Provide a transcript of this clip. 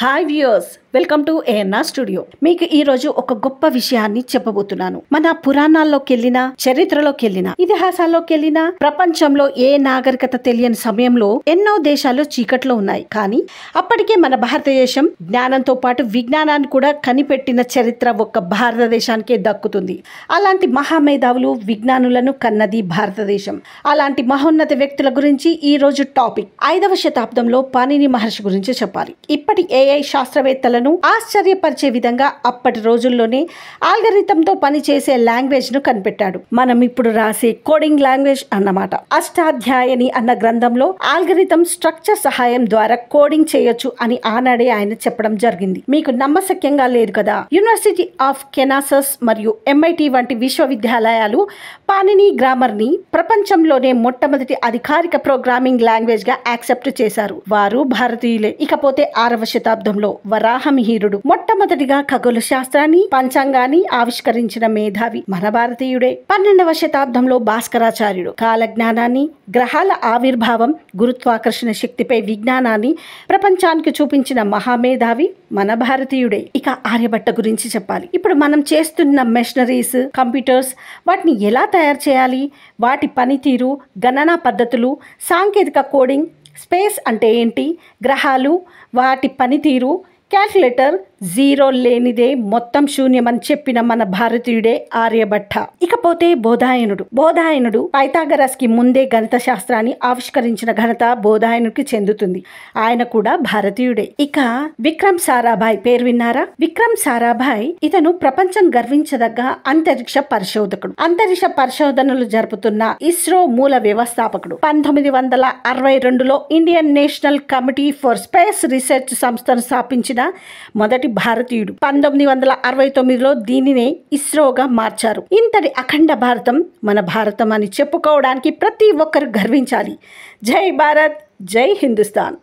Hi viewers, welcome to ANR studio. మీకు ఈ రోజు ఒక గొప్ప విషయాన్ని చెప్పబోతున్నాను. మన పురాణాల్లోకి వెళ్ళినా, చరిత్రలోకి వెళ్ళినా, ఇతిహాసాల్లోకి వెళ్ళినా, ప్రపంచంలో ఏ నాగరికత తెలియని సమయంలో ఎన్నో దేశాలు చీకట్లో ఉన్నాయి. కానీ అప్పటికే మన భారతదేశం జ్ఞానంతో పాటు విజ్ఞానాన్ని కూడా కనిపెట్టిన చరిత్ర ఒక్క భారతదేశానికే దక్కుతుంది. అలాంటి మహామేధావులు, విజ్ఞానులను కన్నది భారతదేశం. అలాంటి మహోన్నత వ్యక్తుల గురించి ఈ రోజు టాపిక్. 5వ శతాబ్దంలో పాణిని మహర్షి గురించి చెప్పాలి. ఇప్పటి ఏఐ శాస్త్రవేత్తలను ఆశ్చర్యపరిచే విధంగా అప్పటి రోజుల్లోనే ఆల్గరిథంతో పనిచేసే లాంగ్వేజ్ ను కనిపెట్టాడు. మనం ఇప్పుడు రాసే కోడింగ్ లాంగ్వేజ్ అన్నమాట. అష్టాధ్యాయని అన్న గ్రంథంలో ఆల్గరిథం స్ట్రక్చర్ సహాయం ద్వారా కోడింగ్ చేయొచ్చు అని ఆనాడే ఆయన చెప్పడం జరిగింది. మీకు నమ్మశక్యంగా లేదు కదా? యూనివర్సిటీ ఆఫ్ కెనాసస్ మరియు MIT వంటి విశ్వవిద్యాలయాలు పాణిని గ్రామర్ ని ప్రపంచంలోనే మొట్టమొదటి అధికారిక ప్రోగ్రామింగ్ లాంగ్వేజ్ గా యాక్సెప్ట్ చేశారు. వారు భారతీయులే. ఇకపోతే 6వ శతాబ్దంలో వరాహమిహిరుడు మొట్టమొదటిగా ఖగోళ శాస్త్రాన్ని, పంచాంగాన్ని ఆవిష్కరించిన మేధావి మన భారతీయుడే. 12వ శతాబ్దంలో భాస్కరాచార్యుడు కాలజ్ఞానాన్ని, గ్రహాల ఆవిర్భావం, గురుత్వాకర్షణ శక్తిపై విజ్ఞానాన్ని ప్రపంచానికి చూపించిన మహామేధావి మన భారతీయుడే. ఇక ఆర్యభట్ట గురించి చెప్పాలి. ఇప్పుడు మనం చేస్తున్న మెషినరీస్, కంప్యూటర్స్, వాటిని ఎలా తయారు చేయాలి, వాటి పనితీరు, గణనా పద్ధతులు, సాంకేతిక కోడింగ్, స్పేస్ అంటే ఏంటి, గ్రహాలు, వాటి పనితీరు, క్యాల్కులేటర్, జీరో లేనిదే మొత్తం శూన్యమని చెప్పిన మన భారతీయుడే ఆర్యభట్ట. ఇకపోతే బోధాయనుడు పైథాగరస్ కి ముందే గణిత శాస్త్రాన్ని ఆవిష్కరించిన ఘనత బోధాయనుడికి చెందుతుంది. ఆయన కూడా భారతీయుడే. ఇక విక్రమ్ సారాభాయ్ పేరు విన్నారా? విక్రమ్ సారాభాయ్ ఇతను ప్రపంచం గర్వించదగ్గ అంతరిక్ష పరిశోధకుడు. అంతరిక్ష పరిశోధనలు జరుపుతున్న ఇస్రో మూల వ్యవస్థాపకుడు. 1962లో Indian National Committee for Space Research సంస్థను స్థాపించిన మొదటి భారతీయుడు. 1969లో దీనినే ఇస్రోగా మార్చారు. ఇంతటి అఖండ భారతం మన భారతం అని చెప్పుకోవడానికి ప్రతి ఒక్కరు గర్వించాలి. జై భారత్, జై హిందుస్థాన్.